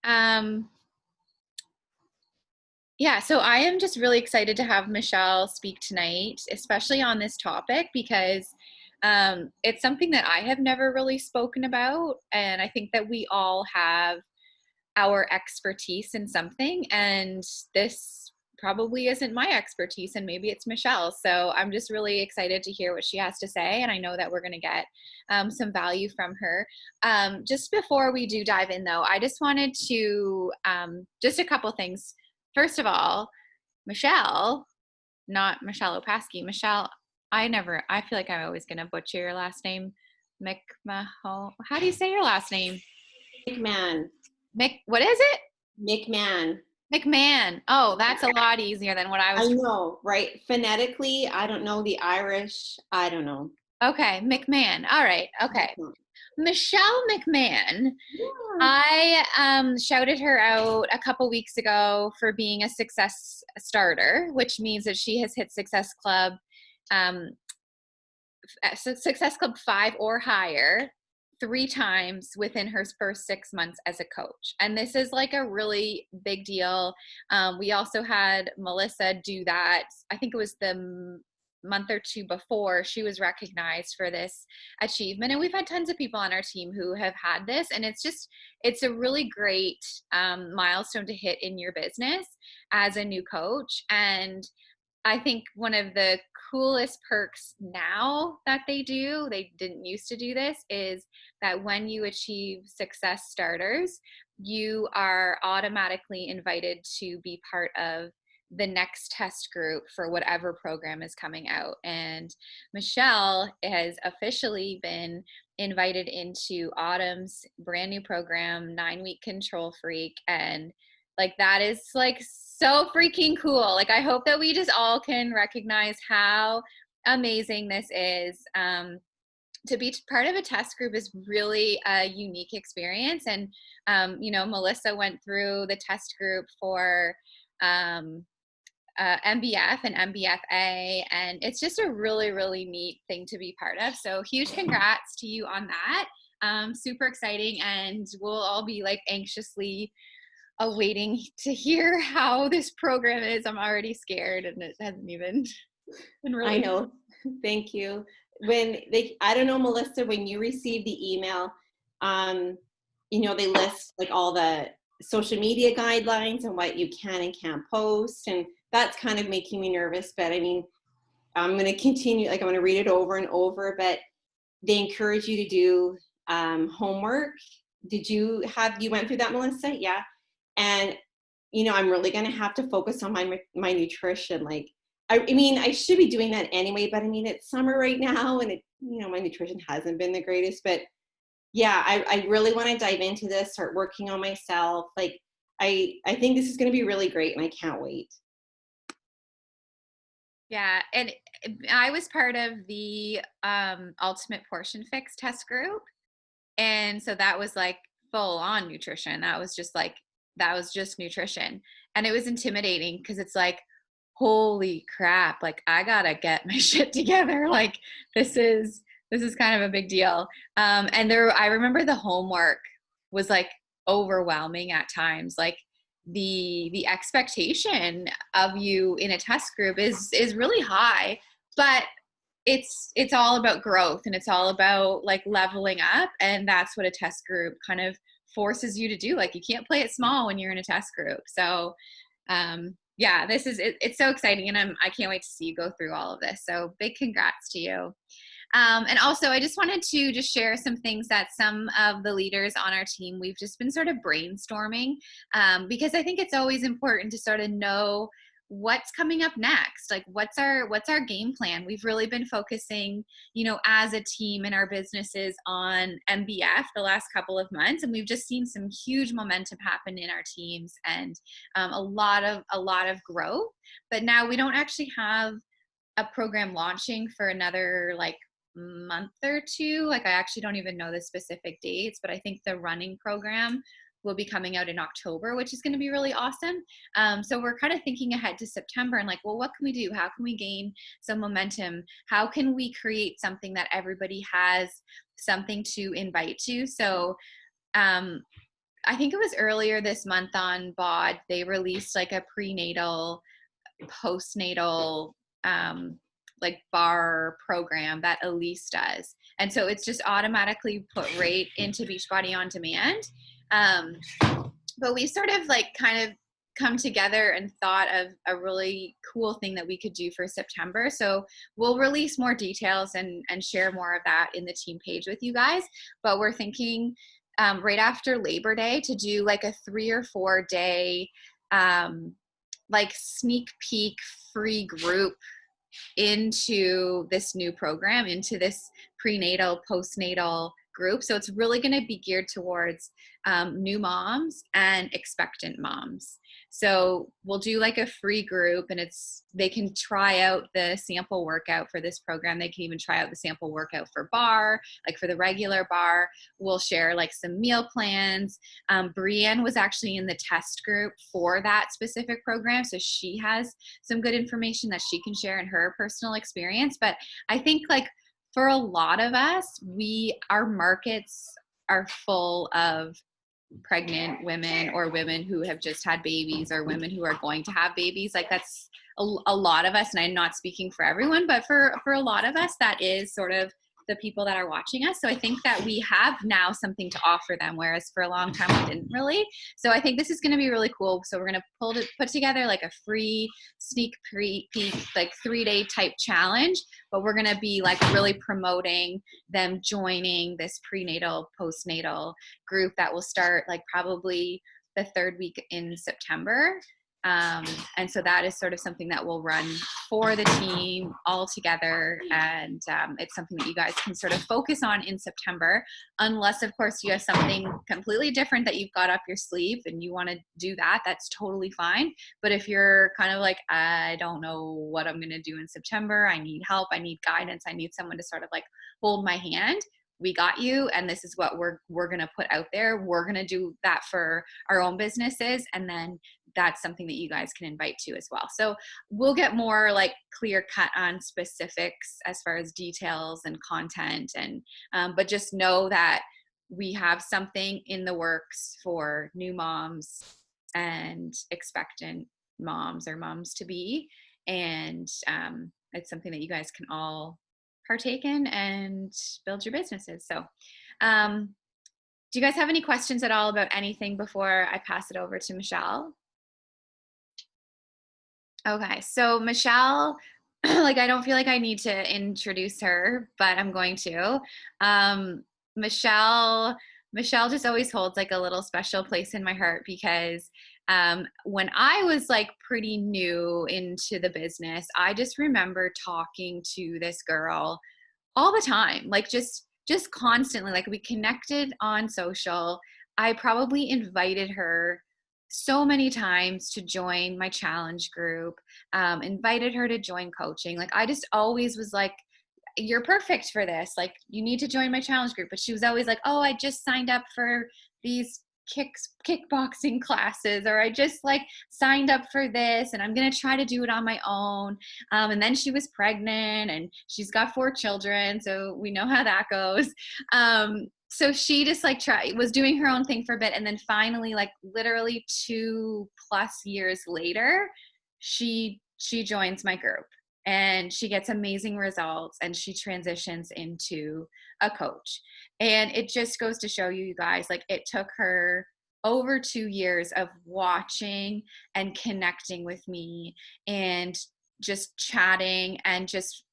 Um, yeah, so I am just really excited to have Michelle speak tonight, especially on this topic, because it's something that I have never really spoken about. And I think that we all have our expertise in something, and this probably isn't my expertise, and maybe it's Michelle's. So I'm just really excited to hear what she has to say, and I know that we're going to get some value from her. Just before we do dive in, though, I just wanted to just a couple things. First of all, Michelle, not Michelle Opaski. Michelle, I feel like I'm always going to butcher your last name. McMahon. How do you say your last name? McMahon. What is it? McMahon. McMahon. Oh, that's a lot easier than what I I was. know, right? Phonetically, I don't know the Irish. I don't know. Okay, McMahon. All right. Okay. Michelle McMahon. Yeah. I shouted her out a couple weeks ago for being a success starter, which means that she has hit um, Success Club 5 or higher 3 times within her first 6 months as a coach. And this is like a really big deal. We also had Melissa do that. I think it was the month or two before she was recognized for this achievement. And we've had tons of people on our team who have had this. And it's a really great milestone to hit in your business as a new coach. And I think one of the coolest perks now that they didn't used to do this, is that when you achieve success starters, you are automatically invited to be part of the next test group for whatever program is coming out. And Michelle has officially been invited into Autumn's brand new program, 9-week Control Freak. And like, that is like so freaking cool. Like, I hope that we just all can recognize how amazing this is. To be part of a test group is really a unique experience. And, Melissa went through the test group for MBF and MBFA, and it's just a really, really neat thing to be part of. So huge congrats to you on that. Super exciting, and we'll all be like anxiously awaiting to hear how this program is. I'm already scared, and it hasn't even been really. I know. Thank you. I don't know, Melissa, when you received the email, they list like all the social media guidelines and what you can and can't post. And that's kind of making me nervous, but I mean, I'm going to continue, like I'm going to read it over and over, but they encourage you to do homework. You went through that, Melissa? Yeah. And, I'm really going to have to focus on my nutrition. Like, I mean, I should be doing that anyway, but I mean, it's summer right now, and my nutrition hasn't been the greatest, but yeah, I really want to dive into this, start working on myself. Like, I think this is going to be really great, and I can't wait. Yeah, and I was part of the Ultimate Portion Fix test group, and so that was like full on nutrition. That was just nutrition, and it was intimidating because it's like, holy crap, like I gotta get my shit together. Like, this is kind of a big deal. And I remember the homework was like overwhelming at times. Like, the expectation of you in a test group is really high, but it's all about growth, and it's all about like leveling up, and that's what a test group kind of forces you to do. Like, you can't play it small when you're in a test group. So yeah, it's so exciting, and I can't wait to see you go through all of this. So big congrats to you. And also, I just wanted to just share some things that some of the leaders on our team, we've just been sort of brainstorming, because I think it's always important to sort of know what's coming up next. Like, what's our game plan? We've really been focusing, as a team in our businesses on MBF the last couple of months, and we've just seen some huge momentum happen in our teams, and a lot of growth. But now we don't actually have a program launching for another like month or two. Like, I actually don't even know the specific dates, but I think the running program will be coming out in October, which is going to be really awesome. So we're kind of thinking ahead to September and like, well, what can we do? How can we gain some momentum? How can we create something that everybody has something to invite to? So I think it was earlier this month on BOD, they released like a prenatal, postnatal, like bar program that Elise does. And so it's just automatically put right into Beachbody On Demand. Um, but we sort of like kind of come together and thought of a really cool thing that we could do for September. So we'll release more details and share more of that in the team page with you guys. But we're thinking right after Labor Day to do like a 3 or 4 day like sneak peek free group into this new program, into this prenatal, postnatal group. So it's really going to be geared towards new moms and expectant moms. So we'll do like a free group, and they can try out the sample workout for this program. They can even try out the sample workout for bar, like for the regular bar. We'll share like some meal plans. Brienne was actually in the test group for that specific program, so she has some good information that she can share in her personal experience. But I think like for a lot of us, our markets are full of pregnant women or women who have just had babies or women who are going to have babies. Like that's a lot of us, and I'm not speaking for everyone, but for a lot of us, that is sort of the people that are watching us. So I think that we have now something to offer them, whereas for a long time we didn't really. So I think this is going to be really cool. So we're going to put together like a free sneak peek, like 3-day type challenge, but we're going to be like really promoting them joining this prenatal, postnatal group that will start like probably the 3rd week in September. And so that is sort of something that we'll run for the team all together. And it's something that you guys can sort of focus on in September, unless of course you have something completely different that you've got up your sleeve and you want to do that, that's totally fine. But if you're kind of like, I don't know what I'm going to do in September, I need help, I need guidance, I need someone to sort of like hold my hand, we got you, and this is what we're going to put out there. We're going to do that for our own businesses, and then that's something that you guys can invite to as well. So we'll get more like clear cut on specifics as far as details and content, and but just know that we have something in the works for new moms and expectant moms or moms to be, and it's something that you guys can all partake in and build your businesses. So do you guys have any questions at all about anything before I pass it over to Michelle? Okay, so Michelle, like I don't feel like I need to introduce her, but I'm going to. Michelle, Michelle just always holds like a little special place in my heart because when I was like pretty new into the business, I just remember talking to this girl all the time, like just constantly. Like we connected on social. I probably invited her so many times to join my challenge group, invited her to join coaching. Like I just always was like, you're perfect for this, like you need to join my challenge group. But she was always like, oh, I just signed up for these kickboxing classes, or I just like signed up for this and I'm gonna try to do it on my own. And then she was pregnant and she's got 4 children, so we know how that goes. So she just like was doing her own thing for a bit, and then finally, like literally 2+ years later, she joins my group and she gets amazing results and she transitions into a coach. And it just goes to show you, you guys, like it took her over 2 years of watching and connecting with me and just chatting and just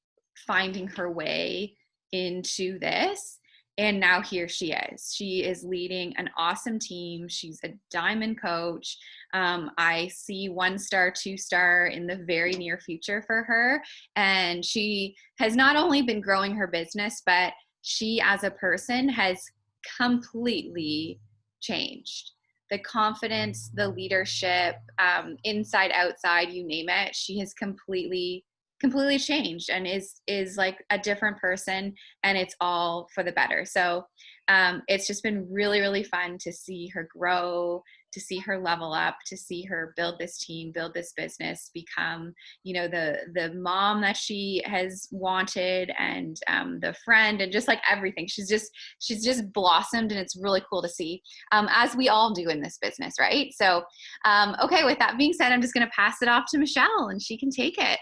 finding her way into this. And now here she is. She is leading an awesome team. She's a diamond coach. I see 1-star, 2-star in the very near future for her. And she has not only been growing her business, but she as a person has completely changed. The confidence, the leadership, inside, outside, you name it, she has completely changed and is like a different person, and it's all for the better. So it's just been really, really fun to see her grow, to see her level up, to see her build this team, build this business, become, you know, the mom that she has wanted, and the friend, and just like everything. She's just blossomed, and it's really cool to see, as we all do in this business, right? So, okay, with that being said, I'm just going to pass it off to Michelle, and she can take it.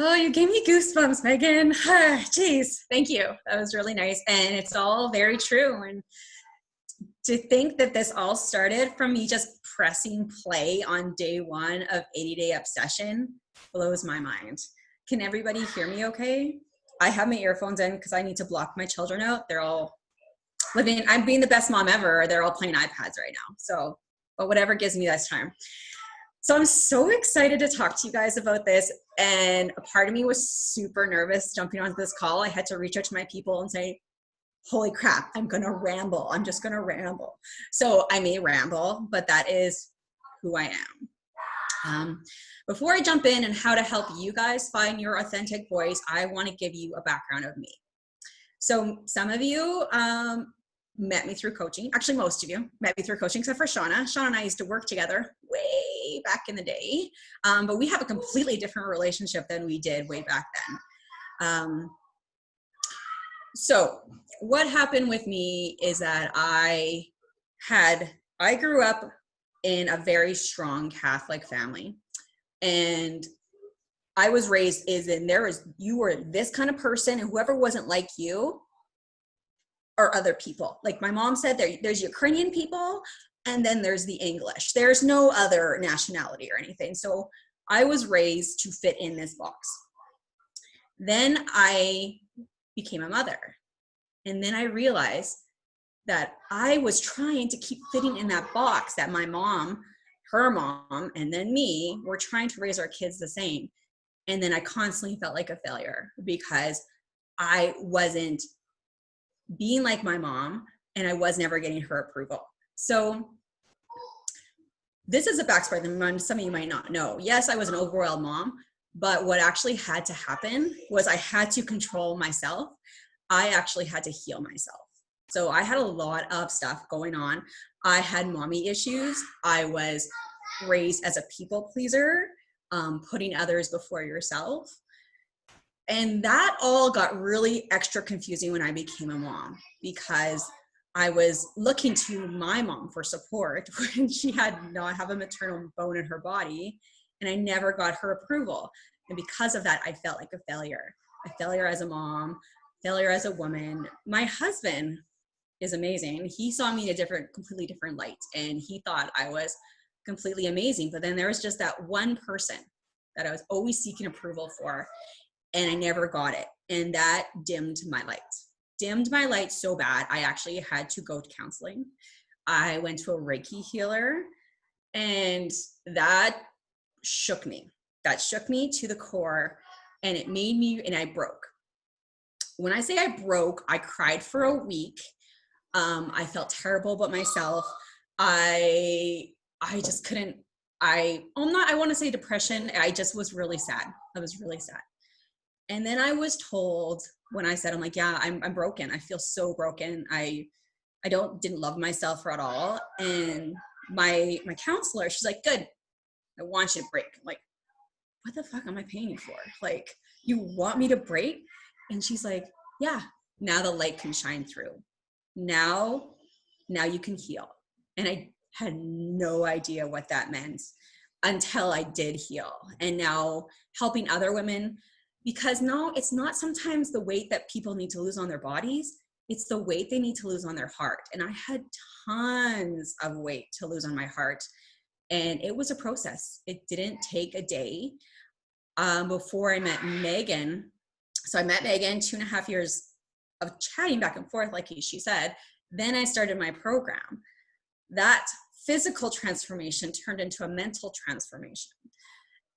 Oh, you gave me goosebumps, Megan. Geez, thank you. That was really nice. And it's all very true. And to think that this all started from me just pressing play on day one of 80-Day Obsession blows my mind. Can everybody hear me okay? I have my earphones in because I need to block my children out. They're all living, I'm being the best mom ever. They're all playing iPads right now. So, but whatever gives me this time. So I'm so excited to talk to you guys about this. And a part of me was super nervous jumping onto this call. I had to reach out to my people and say, holy crap, I'm going to ramble. I'm just going to ramble. So I may ramble, but that is who I am. Before I jump in and how to help you guys find your authentic voice, I want to give you a background of me. So some of you met me through coaching. Actually, most of you met me through coaching, except for Shauna. Shauna and I used to work together way back in the day, but we have a completely different relationship than we did way back then. So what happened with me is that I grew up in a very strong Catholic family, and I was raised you were this kind of person, and whoever wasn't like you are other people. Like my mom said, there's Ukrainian people, and then there's the English. There's no other nationality or anything. So I was raised to fit in this box. Then I became a mother. And then I realized that I was trying to keep fitting in that box that my mom, her mom, and then me were trying to raise our kids the same. And then I constantly felt like a failure because I wasn't being like my mom, and I was never getting her approval. So this is a backstory that some of you might not know. Yes, I was an overwhelmed mom, but what actually had to happen was I had to control myself. I actually had to heal myself. So I had a lot of stuff going on. I had mommy issues. I was raised as a people pleaser, putting others before yourself. And that all got really extra confusing when I became a mom, because I was looking to my mom for support when she had not have a maternal bone in her body, and I never got her approval. And because of that, I felt like a failure as a mom, failure as a woman. My husband is amazing. He saw me in a completely different light, and he thought I was completely amazing. But then there was just that one person that I was always seeking approval for, and I never got it. And that dimmed my light so bad. I actually had to go to counseling. I went to a Reiki healer, and that shook me. That shook me to the core, and it made me, and I broke. When I say I broke, I cried for a week. I felt terrible about myself. I just couldn't, I want to say depression. I just was really sad. I was really sad. And then I was told, when I said, I'm like, yeah, I'm broken. I feel so broken. I didn't love myself at all. And my counselor, she's like, good, I want you to break. I'm like, what the fuck am I paying you for? Like, you want me to break? And she's like, yeah, now the light can shine through. Now you can heal. And I had no idea what that meant until I did heal. And now helping other women, because no, it's not sometimes the weight that people need to lose on their bodies. It's the weight they need to lose on their heart. And I had tons of weight to lose on my heart. And it was a process. It didn't take a day before I met Megan. So I met Megan, 2.5 years of chatting back and forth, like she said. Then I started my program. That physical transformation turned into a mental transformation.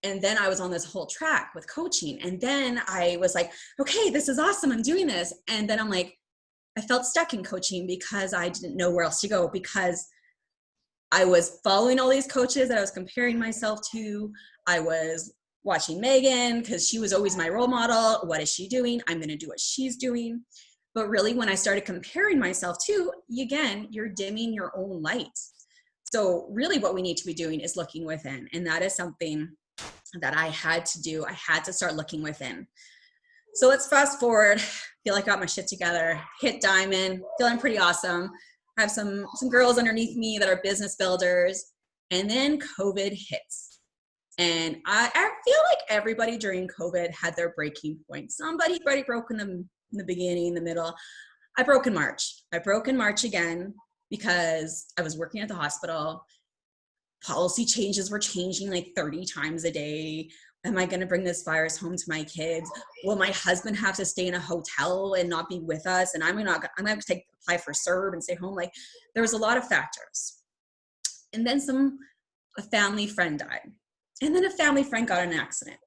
And then I was on this whole track with coaching. And then I was like, okay, this is awesome. I'm doing this. And then I'm like, I felt stuck in coaching because I didn't know where else to go, because I was following all these coaches that I was comparing myself to. I was watching Megan because she was always my role model. What is she doing? I'm going to do what she's doing. But really, when I started comparing myself to, again, you're dimming your own light. So really what we need to be doing is looking within. And that is something that I had to do. I had to start looking within. So let's fast forward. Feel like I got my shit together, hit diamond, feeling pretty awesome. I have some girls underneath me that are business builders. And then COVID hits. And I feel like everybody during COVID had their breaking point. Somebody broke in the beginning, the middle. I broke in March. I broke in March again because I was working at the hospital. Policy changes were changing like 30 times a day. Am I going to bring this virus home to my kids? Will my husband have to stay in a hotel and not be with us? And I'm going to apply for CERB and stay home. Like, there was a lot of factors. And then a family friend died. And then a family friend got in an accident.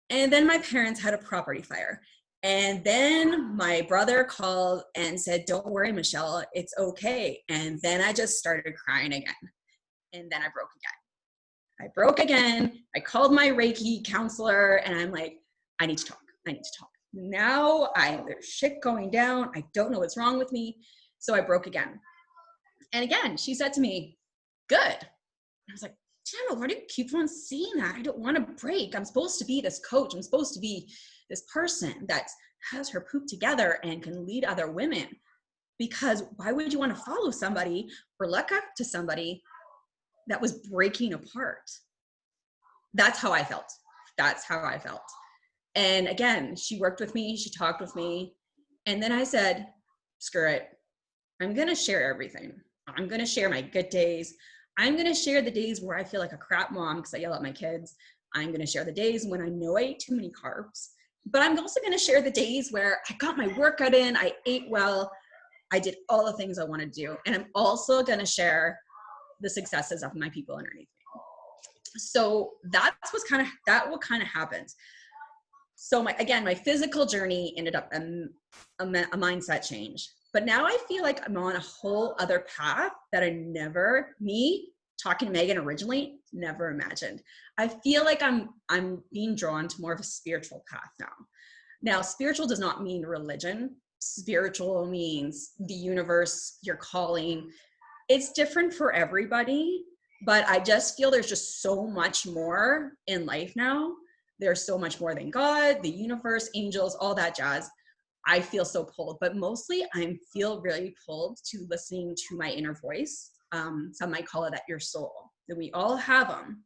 And then my parents had a property fire. And then my brother called and said, don't worry, Michelle, it's okay. And then I just started crying again. And then I broke again. I called my Reiki counselor and I'm like, I need to talk. Now there's shit going down. I don't know what's wrong with me. So I broke again. And again, she said to me, good. I was like, Jenna, why do you keep on saying that? I don't want to break. I'm supposed to be this coach. I'm supposed to be this person that has her poop together and can lead other women. Because why would you want to follow somebody or look up to somebody that was breaking apart? That's how I felt. And again, she worked with me. She talked with me. And then I said, screw it. I'm going to share everything. I'm going to share my good days. I'm going to share the days where I feel like a crap mom because I yell at my kids. I'm going to share the days when I know I ate too many carbs. But I'm also going to share the days where I got my workout in, I ate well, I did all the things I want to do. And I'm also going to share the successes of my people underneath me. So what kind of happened. So my physical journey ended up a mindset change. But now I feel like I'm on a whole other path that me talking to Megan originally, never imagined. I feel like I'm being drawn to more of a spiritual path now. Now, spiritual does not mean religion. Spiritual means the universe, your calling. It's different for everybody, but I just feel there's just so much more in life now. There's so much more than God, the universe, angels, all that jazz. I feel so pulled, but mostly I feel really pulled to listening to my inner voice. Some might call it that your soul, that we all have them.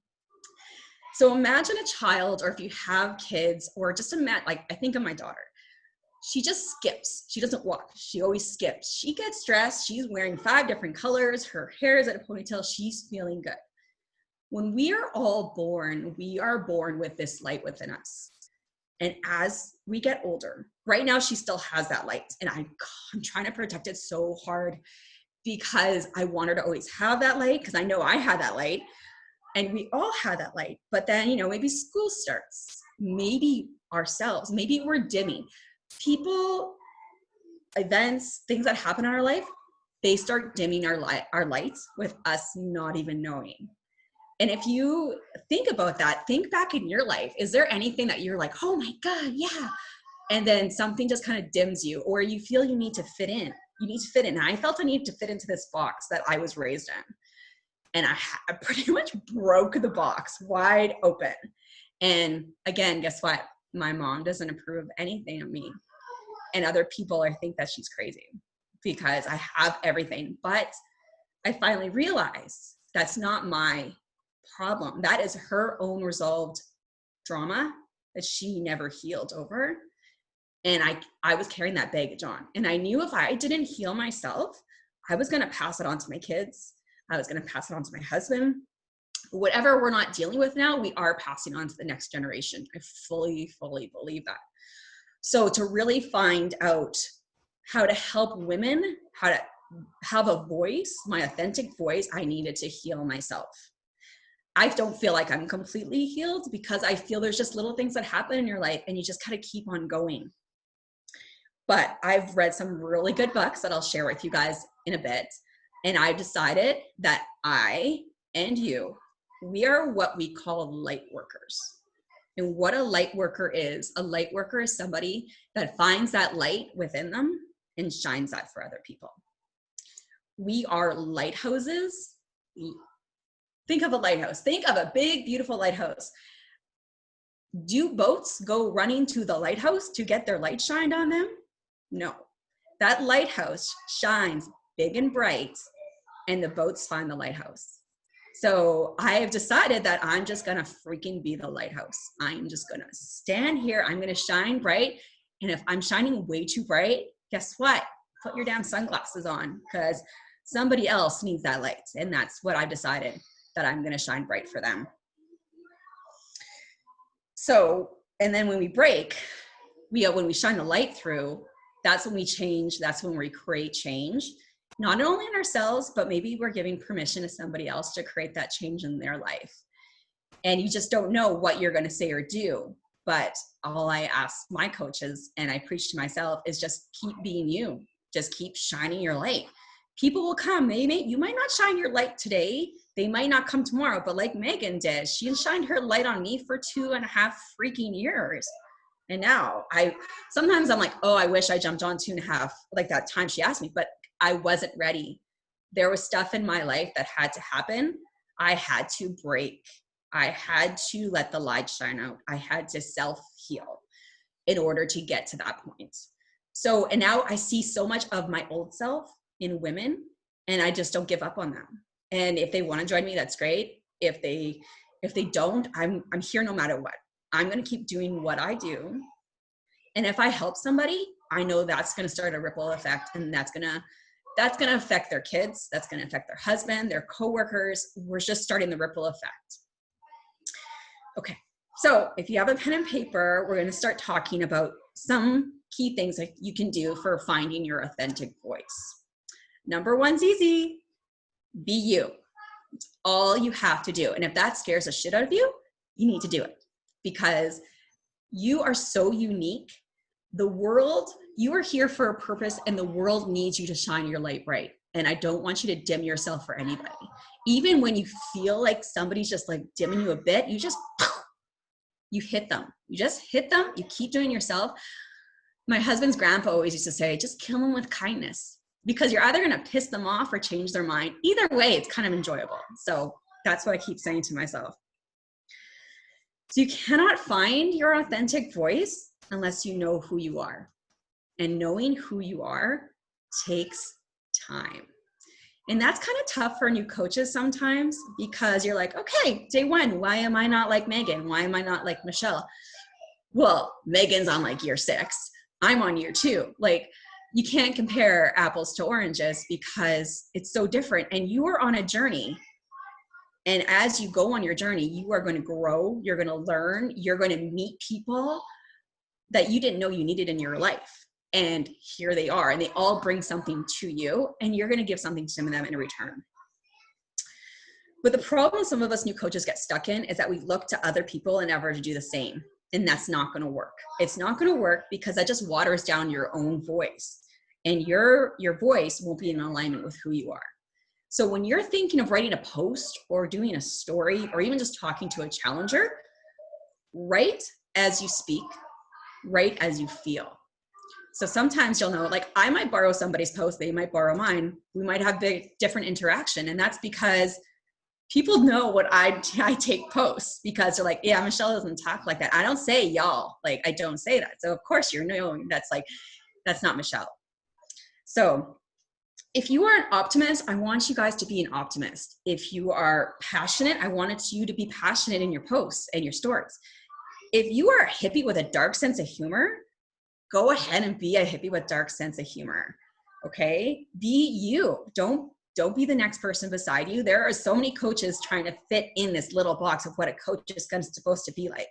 So imagine a child, or if you have kids, or just imagine, like I think of my daughter, she just skips. She doesn't walk. She always skips. She gets dressed. She's wearing 5 different colors. Her hair is at a ponytail. She's feeling good. When we are all born, we are born with this light within us. And as we get older, right now she still has that light. And I'm trying to protect it so hard because I want her to always have that light, because I know I had that light and we all had that light. But then, maybe school starts, maybe ourselves, maybe we're dimming. People, events, things that happen in our life, they start dimming our lights with us not even knowing. And if you think about that, think back in your life. Is there anything that you're like, oh my God, yeah. And then something just kind of dims you, or you feel you need to fit in. You need to fit in. And I felt I needed to fit into this box that I was raised in. And I pretty much broke the box wide open. And again, guess what? My mom doesn't approve of anything of me. And other people think that she's crazy because I have everything. But I finally realized that's not my problem. That is her own resolved trauma that she never healed over. And I was carrying that baggage on. And I knew if I didn't heal myself, I was going to pass it on to my kids. I was going to pass it on to my husband. Whatever we're not dealing with now, we are passing on to the next generation. I fully, fully believe that. So to really find out how to help women, how to have a voice, my authentic voice, I needed to heal myself. I don't feel like I'm completely healed because I feel there's just little things that happen in your life and you just gotta keep on going. But I've read some really good books that I'll share with you guys in a bit. And I've decided that I and you, we are what we call light workers. And what a light worker is somebody that finds that light within them and shines that for other people. We are lighthouses. Think of a lighthouse. Think of a big, beautiful lighthouse. Do boats go running to the lighthouse to get their light shined on them? No. That lighthouse shines big and bright, and the boats find the lighthouse. So I have decided that I'm just gonna freaking be the lighthouse. I'm just gonna stand here, I'm gonna shine bright, and if I'm shining way too bright, guess what? Put your damn sunglasses on, because somebody else needs that light, and that's what I've decided, that I'm gonna shine bright for them. So, and then when we break, when we shine the light through, that's when we change, that's when we create change, not only in ourselves, but maybe we're giving permission to somebody else to create that change in their life. And you just don't know what you're going to say or do. But all I ask my coaches, and I preach to myself, is just keep being you. Just keep shining your light. People will come. You might not shine your light today. They might not come tomorrow, but like Megan did, she shined her light on me for 2.5 freaking years. And now sometimes I'm like, oh, I wish I jumped on 2.5, like that time she asked me, but I wasn't ready. There was stuff in my life that had to happen. I had to break. I had to let the light shine out. I had to self-heal in order to get to that point. So, and now I see so much of my old self in women, and I just don't give up on them. And if they want to join me, that's great. If they don't, I'm here no matter what. I'm going to keep doing what I do. And if I help somebody, I know that's going to start a ripple effect, and that's going to affect their kids. That's going to affect their husband, their coworkers. We're just starting the ripple effect. Okay. So if you have a pen and paper, we're going to start talking about some key things that you can do for finding your authentic voice. Number one's easy. Be you. It's all you have to do. And if that scares the shit out of you, you need to do it, because you are so unique. The world, you are here for a purpose, and the world needs you to shine your light bright. And I don't want you to dim yourself for anybody. Even when you feel like somebody's just like dimming you a bit, you hit them. You just hit them. You keep doing yourself. My husband's grandpa always used to say, just kill them with kindness, because you're either going to piss them off or change their mind. Either way, it's kind of enjoyable. So that's what I keep saying to myself. So you cannot find your authentic voice unless you know who you are. And knowing who you are takes time. And that's kind of tough for new coaches sometimes, because you're like, okay, day one, why am I not like Megan? Why am I not like Michelle? Well, Megan's on like year 6. I'm on year 2. Like, you can't compare apples to oranges because it's so different. And you are on a journey. And as you go on your journey, you are going to grow. You're going to learn. You're going to meet people that you didn't know you needed in your life. And here they are, and they all bring something to you, and you're going to give something to them in return. But the problem some of us new coaches get stuck in is that we look to other people and ever to do the same. And that's not going to work. It's not going to work because that just waters down your own voice, and your voice won't be in alignment with who you are. So when you're thinking of writing a post or doing a story or even just talking to a challenger, write as you speak, write as you feel. So sometimes you'll know, like, I might borrow somebody's post, they might borrow mine. We might have big different interaction. And that's because people know what I take posts, because they're like, yeah, Michelle doesn't talk like that. I don't say y'all, like, I don't say that. So of course you're knowing that's not Michelle. So if you are an optimist, I want you guys to be an optimist. If you are passionate, I want you to be passionate in your posts and your stories. If you are a hippie with a dark sense of humor, go ahead and be a hippie with dark sense of humor. Okay? Be you. Don't be the next person beside you. There are so many coaches trying to fit in this little box of what a coach is supposed to be like,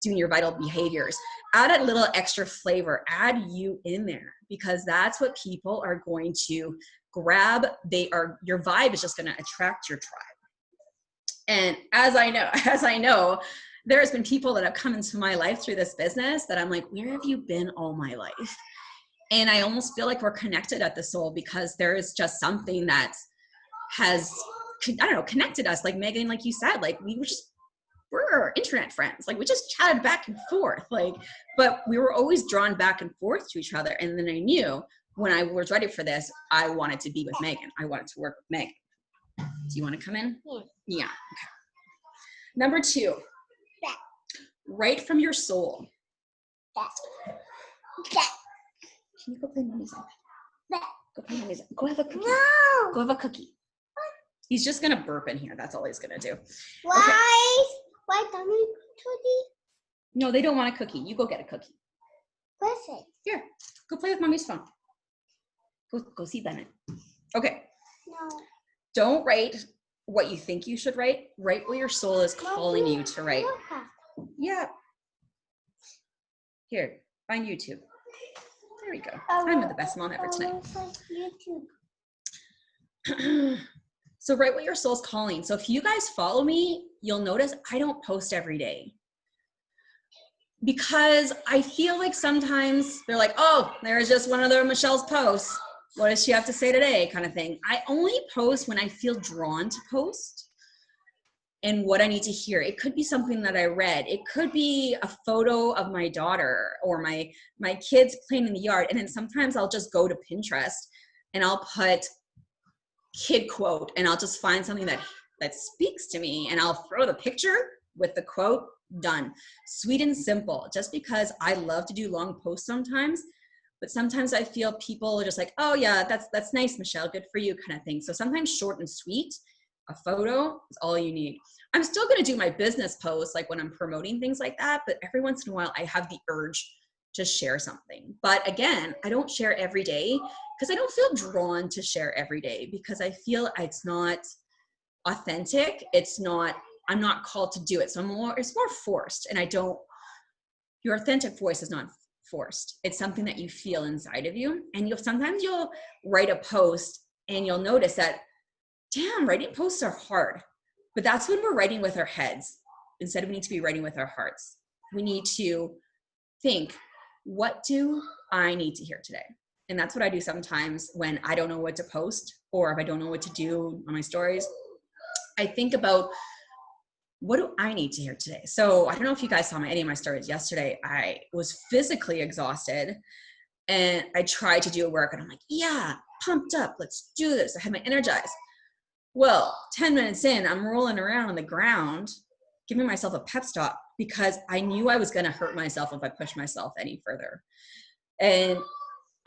doing your vital behaviors. Add a little extra flavor. Add you in there, because that's what people are going to grab. Your vibe is just going to attract your tribe. And as I know, there's been people that have come into my life through this business that I'm like, where have you been all my life? And I almost feel like we're connected at the soul, because there is just something that has, connected us. Like Megan, like you said, like we're internet friends. Like we just chatted back and forth, but we were always drawn back and forth to each other. And then I knew when I was ready for this, I wanted to be with Megan. I wanted to work with Megan. Do you want to come in? Yeah. Okay. Number 2, write from your soul. Can you go play mommy's iPad? Go play mommy's iPad. Go have a cookie. No. Go have a cookie. He's just going to burp in here. That's all he's going to do. Why? Okay. Why don't we cookie? No, they don't want a cookie. You go get a cookie. Where's it? Here. Go play with mommy's phone. Go see Bennett. Okay. No. Don't write what you think you should write. Write what your soul is calling you to write. Yeah. Here, find YouTube. There we go. I'm the best mom ever tonight. YouTube. So write what your soul's calling. So if you guys follow me, you'll notice I don't post every day. Because I feel like sometimes they're like, oh, there's just one of Michelle's posts. What does she have to say today? Kind of thing. I only post when I feel drawn to post and what I need to hear. It could be something that I read. It could be a photo of my daughter or my kids playing in the yard. And then sometimes I'll just go to Pinterest and I'll put kid quote and I'll just find something that speaks to me and I'll throw the picture with the quote. Done. Sweet and simple. Just because I love to do long posts sometimes, but sometimes I feel people are just like, oh yeah, that's nice, Michelle, good for you, kind of thing. So sometimes short and sweet, a photo is all you need. I'm still going to do my business posts like when I'm promoting things like that, but every once in a while I have the urge to share something. But again, I don't share every day because I don't feel drawn to share every day because I feel it's not authentic. I'm not called to do it. So it's more forced. And your authentic voice is not forced. It's something that you feel inside of you. And sometimes you'll write a post and you'll notice that, damn, writing posts are hard. But that's when we're writing with our heads. Instead, we need to be writing with our hearts. We need to think, what do I need to hear today? And that's what I do sometimes when I don't know what to post or if I don't know what to do on my stories. I think about, what do I need to hear today? So I don't know if you guys saw any of my stories yesterday. I was physically exhausted and I tried to do a work and I'm like, yeah, pumped up. Let's do this. I had my energized. Well, 10 minutes in, I'm rolling around on the ground, giving myself a pep stop because I knew I was going to hurt myself if I pushed myself any further. And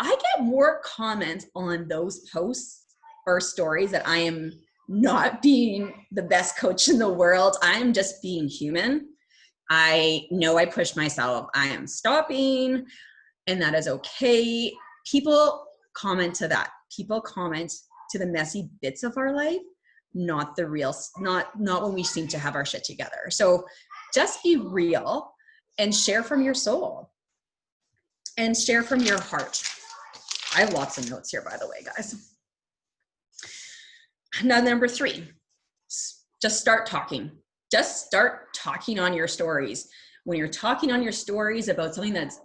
I get more comments on those posts or stories that I am not being the best coach in the world. I am just being human. I know I pushed myself. I am stopping, and that is okay. People comment to that. People comment to the messy bits of our life, not the real, not when we seem to have our shit together. So just be real and share from your soul and share from your heart. I have lots of notes here, by the way, guys. Now, number 3, just start talking. Just start talking on your stories. When you're talking on your stories about something that's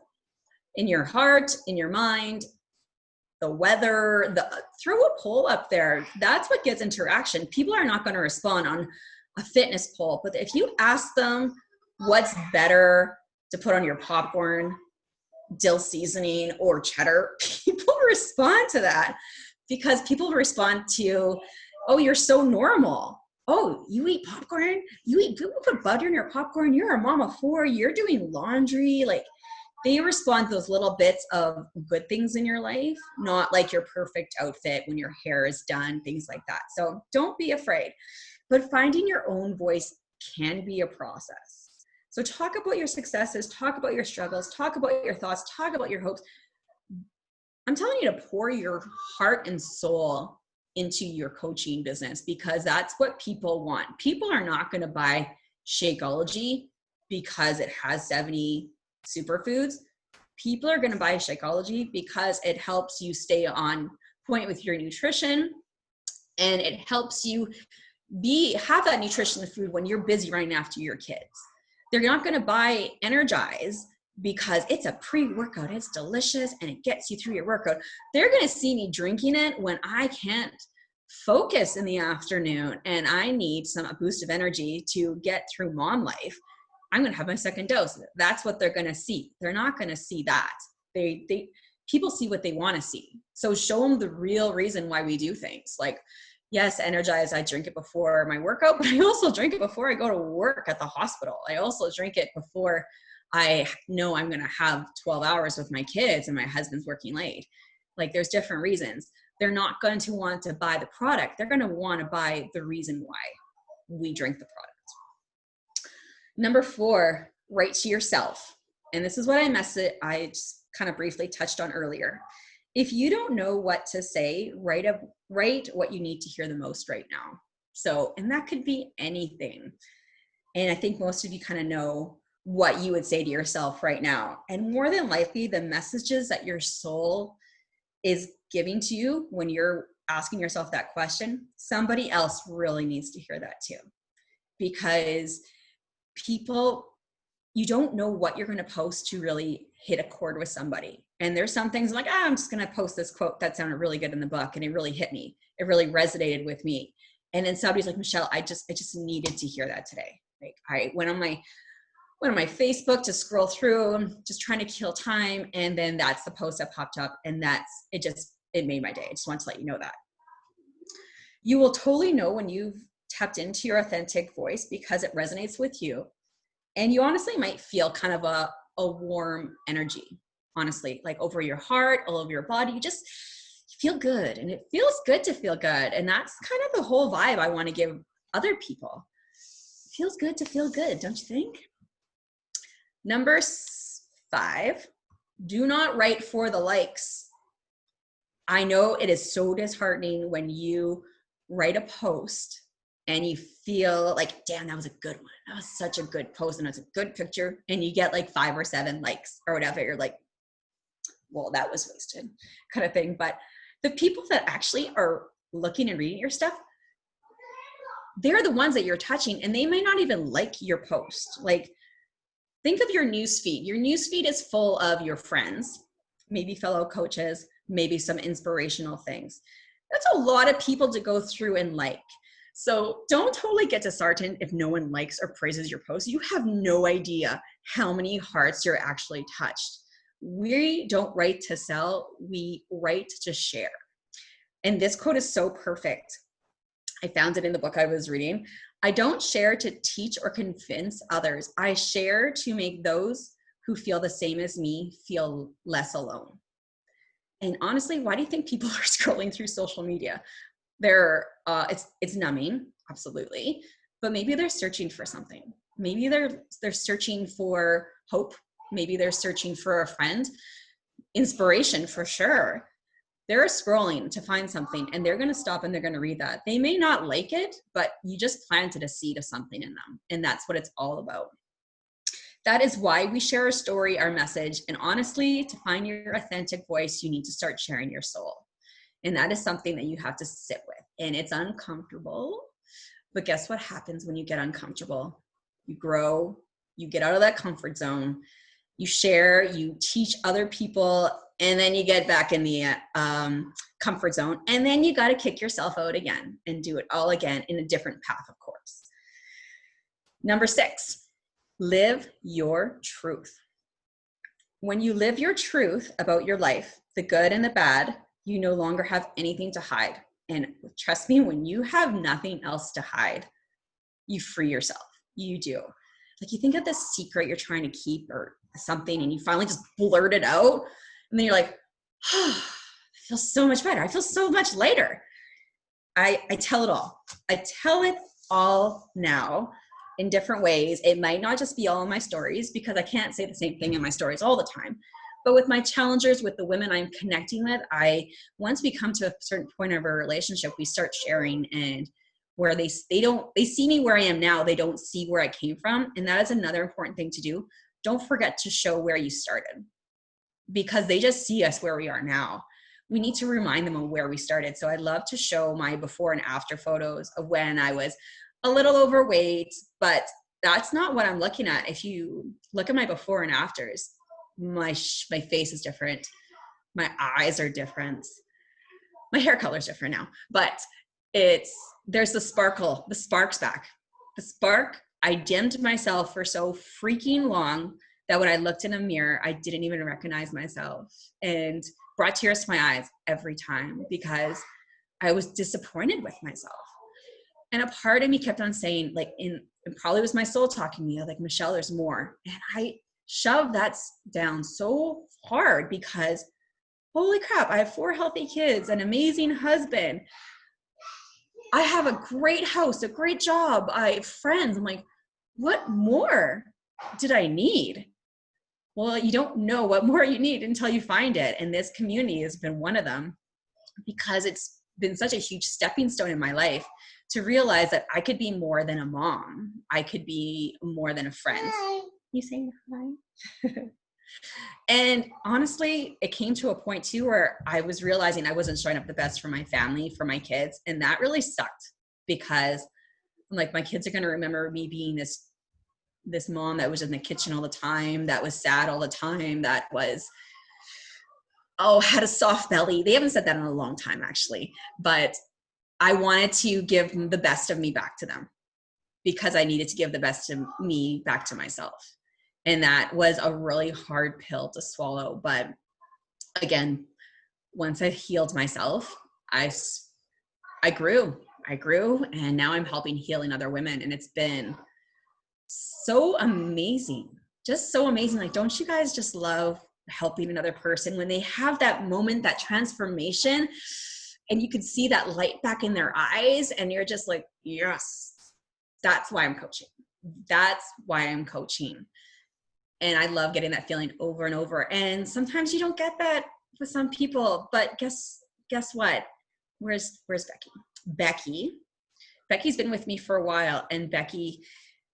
in your heart, in your mind, the weather, throw a poll up there. That's what gets interaction. People are not going to respond on a fitness poll, but if you ask them what's better to put on your popcorn, dill seasoning or cheddar, people respond to that because people respond to, oh, you're so normal. Oh, you eat popcorn? You put butter in your popcorn? You're a mom of 4. You're doing laundry. Like, they respond to those little bits of good things in your life, not like your perfect outfit when your hair is done, things like that. So don't be afraid. But finding your own voice can be a process. So talk about your successes, talk about your struggles, talk about your thoughts, talk about your hopes. I'm telling you to pour your heart and soul into your coaching business because that's what people want. People are not going to buy Shakeology because it has 70 superfoods. People are going to buy Shakeology because it helps you stay on point with your nutrition and it helps you have that nutrition food when you're busy running after your kids. They're not going to buy Energize because it's a pre-workout, it's delicious, and it gets you through your workout. They're going to see me drinking it when I can't focus in the afternoon and I need a boost of energy to get through mom life. I'm going to have my second dose. That's what they're going to see. They're not going to see that. people see what they want to see. So show them the real reason why we do things. Like, yes, Energize, I drink it before my workout, but I also drink it before I go to work at the hospital. I also drink it before I know I'm going to have 12 hours with my kids and my husband's working late. Like, there's different reasons. They're not going to want to buy the product. They're going to want to buy the reason why we drink the product. Number 4, write to yourself. And this is what I just kind of briefly touched on earlier. If you don't know what to say, write what you need to hear the most right now. So, and that could be anything. And I think most of you kind of know what you would say to yourself right now. And more than likely, the messages that your soul is giving to you when you're asking yourself that question, somebody else really needs to hear that too. Because you don't know what you're going to post to really hit a chord with somebody. And there's some things like, I'm just going to post this quote that sounded really good in the book and it really hit me. It really resonated with me. And then somebody's like, Michelle, I just needed to hear that today. Like, I went on my Facebook to scroll through, I'm just trying to kill time. And then that's the post that popped up, and it made my day. I just want to let you know that. You will totally know when you've tapped into your authentic voice because it resonates with you. And you honestly might feel kind of a warm energy, honestly, like over your heart, all over your body. You just feel good, and it feels good to feel good. And that's kind of the whole vibe I want to give other people. It feels good to feel good, don't you think? Number 5, do not write for the likes. I know it is so disheartening when you write a post and you feel like, damn, that was a good one. That was such a good post and it's a good picture. And you get like 5 or 7 likes or whatever. You're like, well, that was wasted kind of thing. But the people that actually are looking and reading your stuff, they're the ones that you're touching, and they may not even like your post. Like, think of your news feed. Your news feed is full of your friends, maybe fellow coaches, maybe some inspirational things. That's a lot of people to go through and like. So don't totally get disheartened if no one likes or praises your post. You have no idea how many hearts you're actually touched. We don't write to sell, we write to share. And this quote is so perfect. I found it in the book I was reading. I don't share to teach or convince others. I share to make those who feel the same as me feel less alone. And honestly, why do you think people are scrolling through social media? It's numbing, absolutely, but maybe they're searching for something. Maybe they're searching for hope. Maybe they're searching for a friend, inspiration for sure. They're scrolling to find something, and they're going to stop and they're going to read that. They may not like it, but you just planted a seed of something in them, and that's what it's all about. That is why we share our story, our message, and honestly, to find your authentic voice, you need to start sharing your soul. And that is something that you have to sit with, and it's uncomfortable, but guess what happens when you get uncomfortable? You grow, you get out of that comfort zone, you share, you teach other people, and then you get back in the comfort zone, and then you got to kick yourself out again and do it all again in a different path, of course. Number 6, live your truth. When you live your truth about your life, the good and the bad, you no longer have anything to hide. And trust me, when you have nothing else to hide, you free yourself. You do. Like, you think of this secret you're trying to keep or something, and you finally just blurt it out, and then you're like, oh, I feel so much better. I feel so much lighter. I tell it all. I tell it all now in different ways. It might not just be all in my stories, because I can't say the same thing in my stories all the time. But with my challengers, with the women I'm connecting with, once we come to a certain point of our relationship, we start sharing, and where they see me where I am now, they don't see where I came from. And that is another important thing to do. Don't forget to show where you started, because they just see us where we are now. We need to remind them of where we started. So I love to show my before and after photos of when I was a little overweight, but that's not what I'm looking at. If you look at my before and afters, my face is different. My eyes are different. My hair color is different now, but there's the sparkle, the spark's back. The spark, I dimmed myself for so freaking long that when I looked in a mirror, I didn't even recognize myself. And brought tears to my eyes every time because I was disappointed with myself. And a part of me kept on saying, like, it probably was my soul talking to me, like, Michelle, there's more. And I shoved that down so hard because holy crap, I have 4 healthy kids, an amazing husband. I have a great house, a great job. I have friends. I'm like, what more did I need? Well, you don't know what more you need until you find it. And this community has been one of them because it's been such a huge stepping stone in my life to realize that I could be more than a mom. I could be more than a friend. Hi. You saying hi? And honestly, it came to a point too where I was realizing I wasn't showing up the best for my family, for my kids. And that really sucked because I'm like, my kids are going to remember me being this mom that was in the kitchen all the time, that was sad all the time, that was, had a soft belly. They haven't said that in a long time, actually. But I wanted to give the best of me back to them because I needed to give the best of me back to myself. And that was a really hard pill to swallow. But again, once I healed myself, I grew, and now I'm helping healing other women. And it's been so amazing, just so amazing. Like, don't you guys just love helping another person when they have that moment, that transformation, and you can see that light back in their eyes and you're just like, yes, that's why I'm coaching. That's why I'm coaching. And I love getting that feeling over and over. And sometimes you don't get that with some people, but guess what? Where's Becky? Becky's been with me for a while, and Becky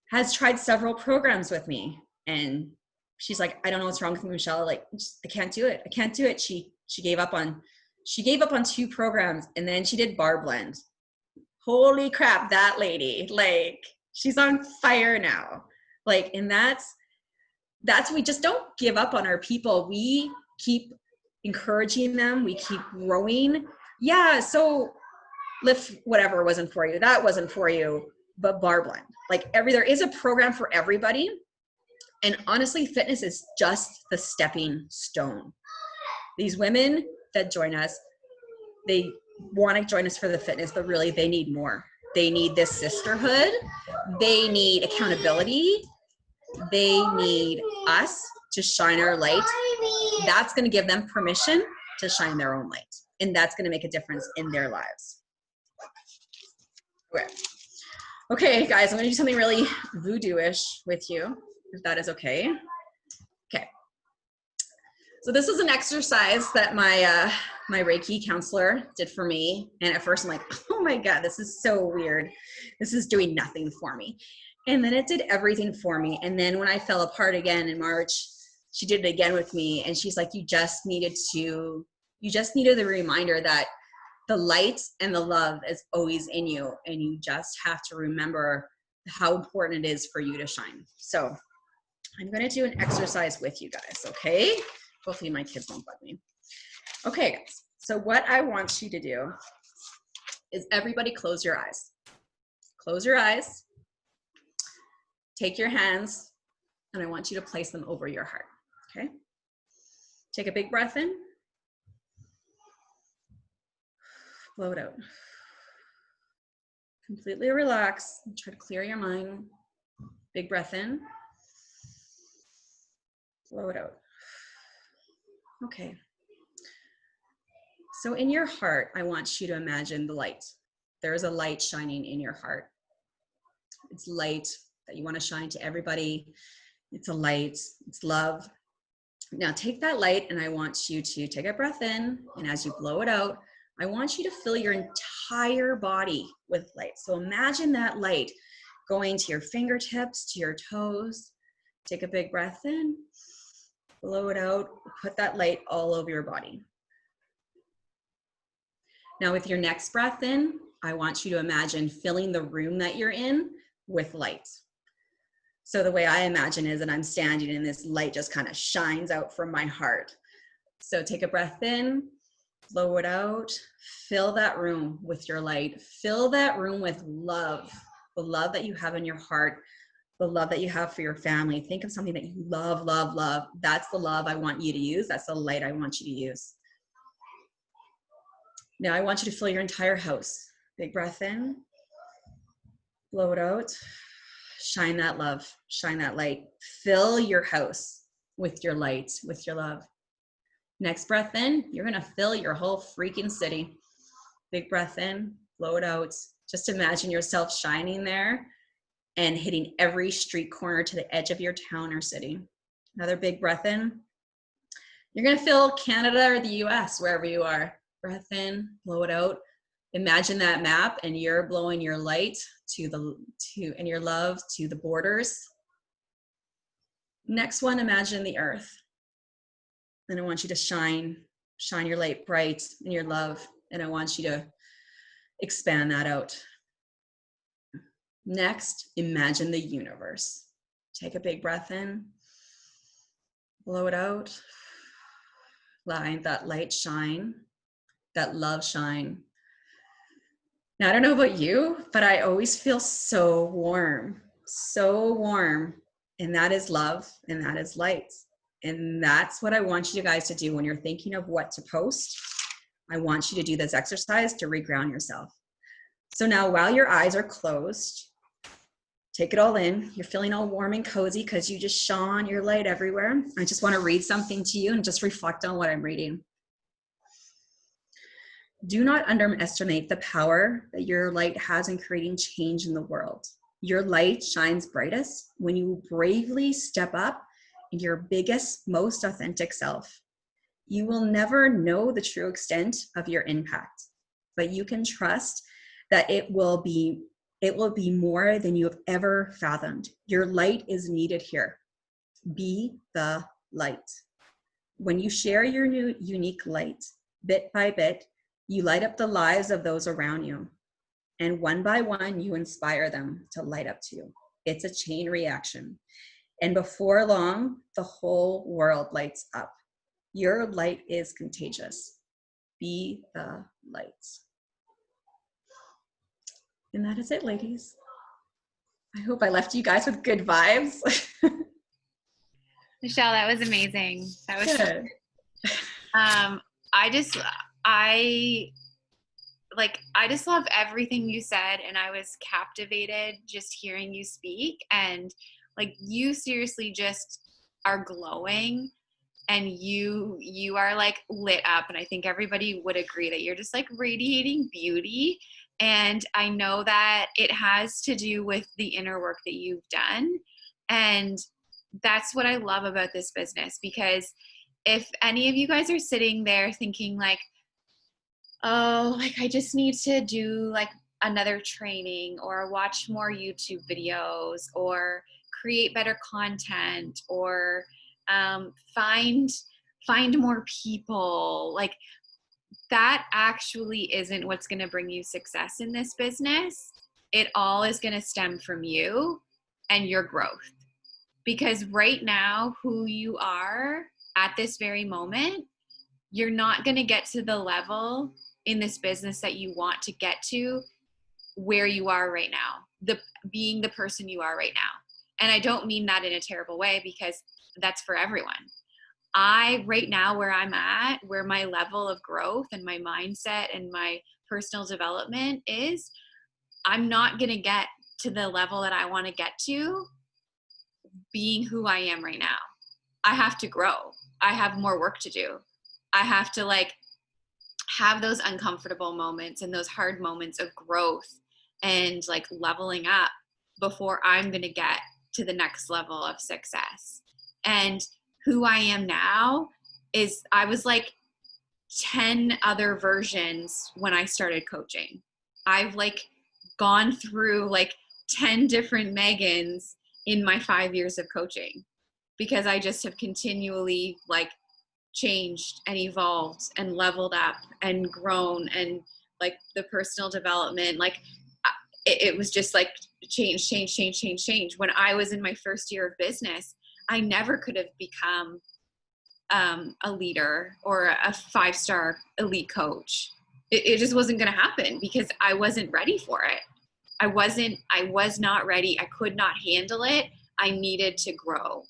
has tried several programs with me. And she's like, I don't know what's wrong with me, Michelle. Like, I can't do it. I can't do it. She gave up on 2 programs, and then she did Bar Blend. Holy crap, that lady, like, she's on fire now. Like, and that's we just don't give up on our people. We keep encouraging them. We keep growing. Yeah, so lift whatever wasn't for you. That wasn't for you, but Bar Blend. Like, there is a program for everybody. And honestly, fitness is just the stepping stone. These women that join us, they want to join us for the fitness, but really they need more. They need this sisterhood. They need accountability. They need us to shine our light. That's going to give them permission to shine their own light. And that's going to make a difference in their lives. Okay, guys, I'm going to do something really voodoo-ish with you, if that is okay. Okay. So this is an exercise that my Reiki counselor did for me. And at first I'm like, oh my God, this is so weird. This is doing nothing for me. And then it did everything for me. And then when I fell apart again in March, she did it again with me. And she's like, you just needed the reminder that the light and the love is always in you. And you just have to remember how important it is for you to shine. So I'm going to do an exercise with you guys. Okay. Hopefully my kids won't bug me. Okay, guys. So what I want you to do is everybody close your eyes. Close your eyes. Take your hands, and I want you to place them over your heart, okay? Take a big breath in. Blow it out. Completely relax. Try to clear your mind. Big breath in. Blow it out. Okay. So in your heart, I want you to imagine the light. There is a light shining in your heart. It's light that you want to shine to everybody. It's a light, it's love. Now take that light, and I want you to take a breath in, and as you blow it out, I want you to fill your entire body with light. So imagine that light going to your fingertips, to your toes. Take a big breath in, blow it out, put that light all over your body. Now with your next breath in, I want you to imagine filling the room that you're in with light. So the way I imagine is that I'm standing and this light just kind of shines out from my heart. So take a breath in, blow it out, fill that room with your light. Fill that room with love, the love that you have in your heart, the love that you have for your family. Think of something that you love, love, love. That's the love I want you to use. That's the light I want you to use. Now I want you to fill your entire house. Big breath in, blow it out. Shine that love, shine that light. Fill your house with your light, with your love. Next breath in, you're gonna fill your whole freaking city. Big breath in, blow it out. Just imagine yourself shining there and hitting every street corner to the edge of your town or city. Another big breath in. You're gonna fill Canada or the US, wherever you are. Breath in, blow it out. Imagine that map and you're blowing your light and your love to the borders. Next one, imagine the earth. And I want you to shine your light bright in your love. And I want you to expand that out. Next, imagine the universe. Take a big breath in, blow it out. Let that light shine, that love shine. Now, I don't know about you, but I always feel so warm. And that is love and that is light. And that's what I want you guys to do when you're thinking of what to post. I want you to do this exercise to reground yourself. So now while your eyes are closed, take it all in. You're feeling all warm and cozy because you just shone your light everywhere. I just want to read something to you and just reflect on what I'm reading. Do not underestimate the power that your light has in creating change in the world. Your light shines brightest when you bravely step up in your biggest, most authentic self. You will never know the true extent of your impact, but you can trust that it will be more than you have ever fathomed. Your light is needed here. Be the light. When you share your new unique light, bit by bit, you light up the lives of those around you. And one by one, you inspire them to light up too. It's a chain reaction. And before long, the whole world lights up. Your light is contagious. Be the light. And that is it, ladies. I hope I left you guys with good vibes. Michelle, that was amazing. That was Good. I just love everything you said, and I was captivated just hearing you speak. And like, you seriously just are glowing, and you are like lit up. And I think everybody would agree that you're just like radiating beauty. And I know that it has to do with the inner work that you've done. And that's what I love about this business, because if any of you guys are sitting there thinking like, oh, like I just need to do like another training or watch more YouTube videos or create better content or find more people, like that actually isn't what's going to bring you success in this business. It all is going to stem from you and your growth. Because right now, who you are at this very moment, you're not going to get to the level in this business that you want to get to where you are right now, being the person you are right now. And I don't mean that in a terrible way, because that's for everyone. Right now, where I'm at, where my level of growth and my mindset and my personal development is, I'm not going to get to the level that I want to get to being who I am right now. I have to grow. I have more work to do. I have to like have those uncomfortable moments and those hard moments of growth and like leveling up before I'm going to get to the next level of success. And who I am now is, I was like 10 other versions when I started coaching. I've like gone through like 10 different Megans in my 5 years of coaching, because I just have continually like changed and evolved and leveled up and grown, and like the personal development, like it was just like change. When I was in my first year of business, I never could have become a leader or a 5-star elite coach. It just wasn't going to happen because I wasn't ready for it. I was not ready. I could not handle it. I needed to grow.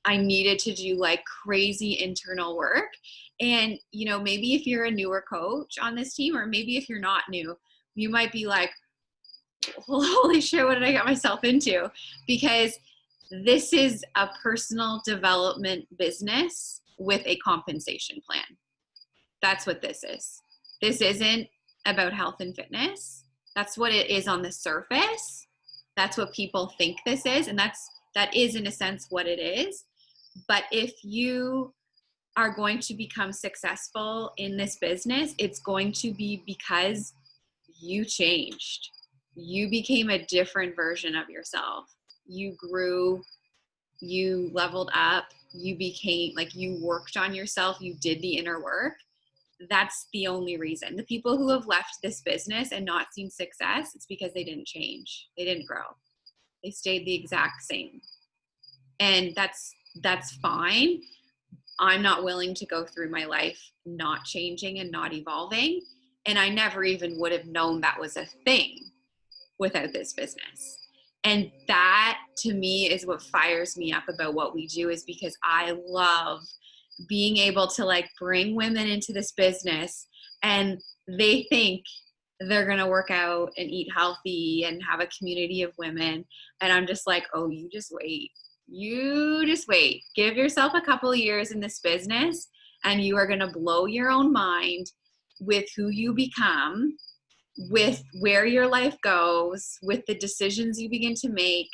I needed to do like crazy internal work. And, you know, maybe if you're a newer coach on this team, or maybe if you're not new, you might be like, holy shit, what did I get myself into? Because this is a personal development business with a compensation plan. That's what this is. This isn't about health and fitness. That's what it is on the surface. That's what people think this is. And that is in a sense what it is. But if you are going to become successful in this business, it's going to be because you changed. You became a different version of yourself. You grew, you leveled up, you became like, you worked on yourself, you did the inner work. That's the only reason. The people who have left this business and not seen success, it's because they didn't change. They didn't grow. They stayed the exact same. And that's fine. I'm not willing to go through my life not changing and not evolving. And I never even would have known that was a thing without this business. And that to me is what fires me up about what we do, is because I love being able to like bring women into this business and they think they're going to work out and eat healthy and have a community of women. And I'm just like, oh, you just wait. You just wait. Give yourself a couple of years in this business and you are going to blow your own mind with who you become, with where your life goes, with the decisions you begin to make,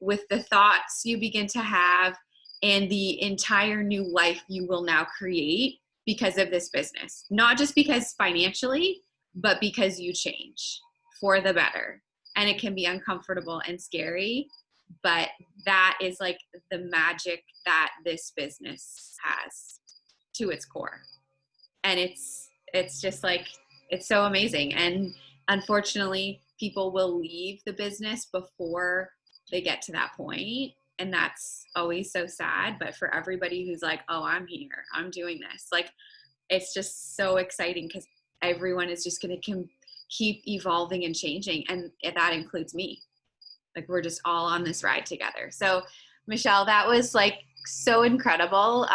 with the thoughts you begin to have, and the entire new life you will now create because of this business. Not just because financially, but because you change for the better. And it can be uncomfortable and scary, but that is like the magic that this business has to its core. And it's just like, it's so amazing. And unfortunately, people will leave the business before they get to that point. And that's always so sad. But for everybody who's like, oh, I'm here, I'm doing this, like, it's just so exciting because everyone is just going to keep evolving and changing. And that includes me. Like, we're just all on this ride together. So Michelle, that was like so incredible.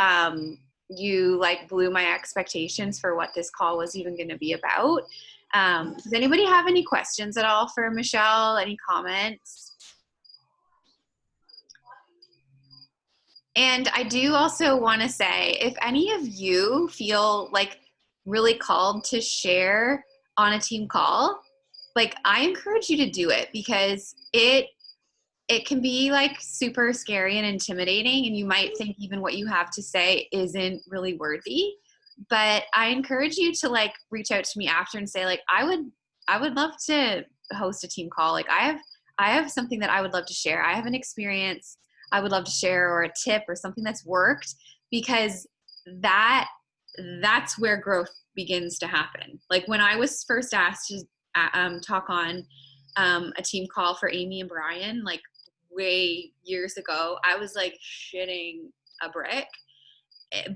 You like blew my expectations for what this call was even going to be about. Does anybody have any questions at all for Michelle? Any comments? And I do also want to say, if any of you feel like really called to share on a team call, like, I encourage you to do it, because it can be like super scary and intimidating, and you might think even what you have to say isn't really worthy. But I encourage you to like reach out to me after and say like, I would love to host a team call. Like, I have something that I would love to share. I have an experience I would love to share, or a tip or something that's worked, because that's where growth begins to happen. Like, when I was first asked to talk on a team call for Amy and Brian, like way years ago, I was like shitting a brick.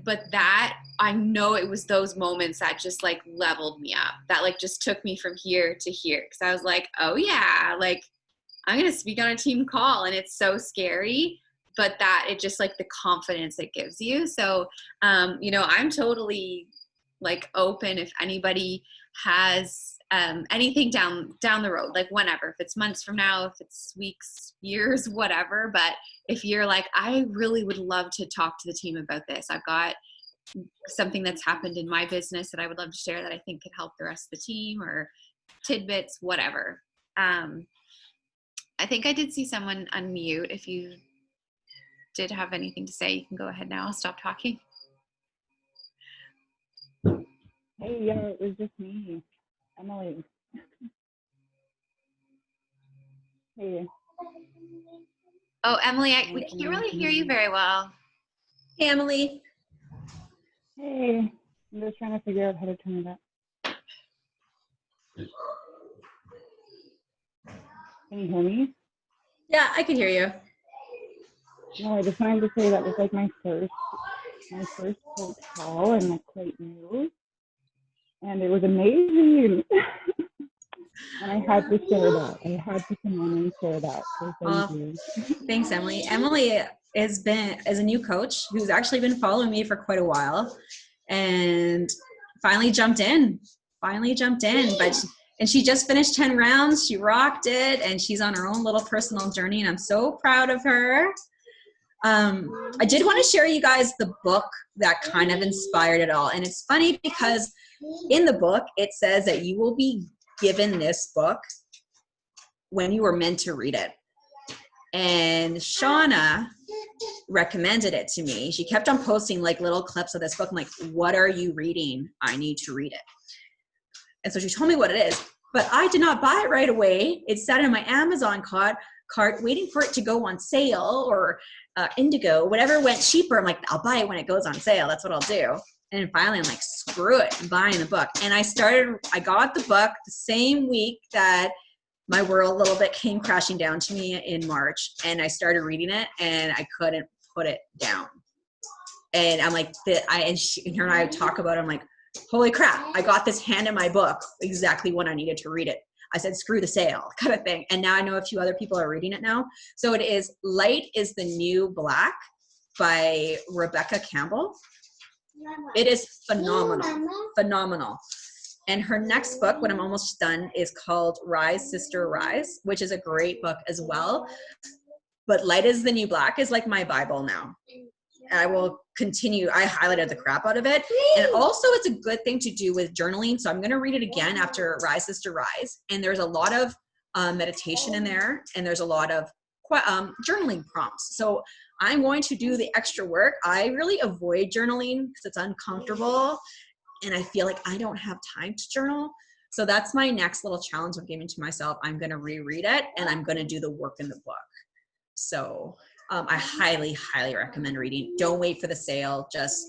But that, I know it was those moments that just like leveled me up, that like just took me from here to here. Cause I was like, oh yeah, like I'm going to speak on a team call, and it's so scary, but that it just like the confidence it gives you. So, you know, I'm totally like open if anybody has anything down the road, like whenever, if it's months from now, if it's weeks, years, whatever. But if you're like, I really would love to talk to the team about this, I've got something that's happened in my business that I would love to share that I think could help the rest of the team, or tidbits, whatever. I think I did see someone unmute. If you did have anything to say, you can go ahead now. I'll stop talking. Hey, yeah, it was just me, Emily. Hey. Oh, Emily, we can't really hear you very well. Hey, Emily. Hey, I'm just trying to figure out how to turn it up. Can you hear me? Yeah, I can hear you. No, I just wanted to say that was like my first coach call, and like quite new, and it was amazing. And I had to share that. I had to come on and share that. So thank you. Thanks, Emily. Emily, is a new coach who's actually been following me for quite a while, and finally jumped in. And she just finished 10 rounds. She rocked it, and she's on her own little personal journey, and I'm so proud of her. I did want to share you guys the book that kind of inspired it all. And it's funny because in the book, it says that you will be given this book when you were meant to read it. And Shauna recommended it to me. She kept on posting like little clips of this book. I'm like, what are you reading? I need to read it. And so she told me what it is, but I did not buy it right away. It sat in my Amazon cart waiting for it to go on sale, or Indigo, whatever went cheaper. I'm like, I'll buy it when it goes on sale. That's what I'll do. And finally, I'm like, screw it, I'm buying the book. And I got the book the same week that my world a little bit came crashing down to me in March. And I started reading it, and I couldn't put it down. And I'm like, her and I talk about it. I'm like, holy crap, I got this hand in my book exactly when I needed to read it. I said, screw the sale kind of thing. And now I know a few other people are reading it now. So it is Light is the New Black by Rebecca Campbell. It is phenomenal. And her next book, when I'm almost done, is called Rise, Sister, Rise, which is a great book as well. But Light is the New Black is like my Bible now. And I will continue. I highlighted the crap out of it. And also it's a good thing to do with journaling. So I'm going to read it again after Rise, Sister, Rise. And there's a lot of meditation in there. And there's a lot of journaling prompts. So I'm going to do the extra work. I really avoid journaling because it's uncomfortable. And I feel like I don't have time to journal. So that's my next little challenge I'm giving to myself. I'm going to reread it, and I'm going to do the work in the book. So I highly recommend reading. Don't wait for the sale. Just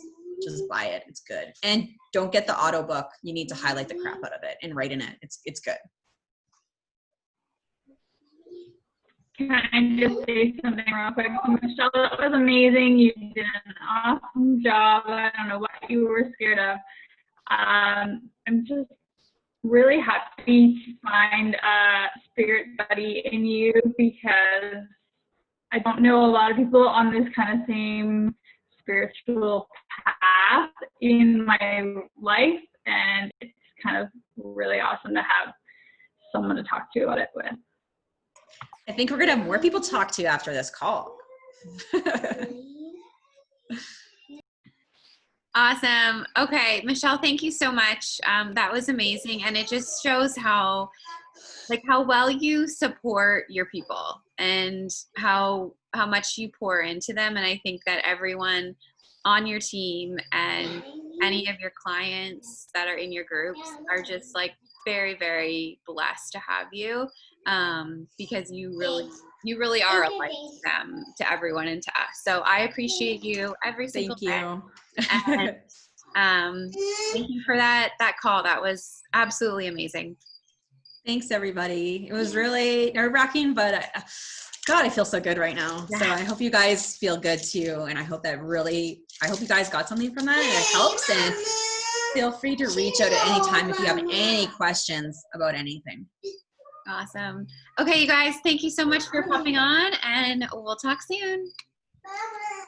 buy it. It's good. And don't get the auto book. You need to highlight the crap out of it and write in it. It's good. Can I just say something real quick? Michelle, that was amazing. You did an awesome job. I don't know what you were scared of. I'm just really happy to find a spirit buddy in you, because I don't know a lot of people on this kind of same spiritual path in my life, and it's kind of really awesome to have someone to talk to about it with. I think we're going to have more people talk to after this call. Awesome. Okay, Michelle, thank you so much. That was amazing. And it just shows how well you support your people, and how much you pour into them. And I think that everyone on your team and any of your clients that are in your groups are just like very, very blessed to have you, because you really are a light to them, to everyone, and to us. So I appreciate you every single day. Thank you. And thank you for that call. That was absolutely amazing. Thanks, everybody. It was really nerve-wracking, but God, I feel so good right now. Yeah. So I hope you guys feel good too. And I hope you guys got something from that, and it helps. And feel free to reach out at any time if you have any questions about anything. Awesome. Okay, you guys, thank you so much for popping on, and we'll talk soon. Bye-bye.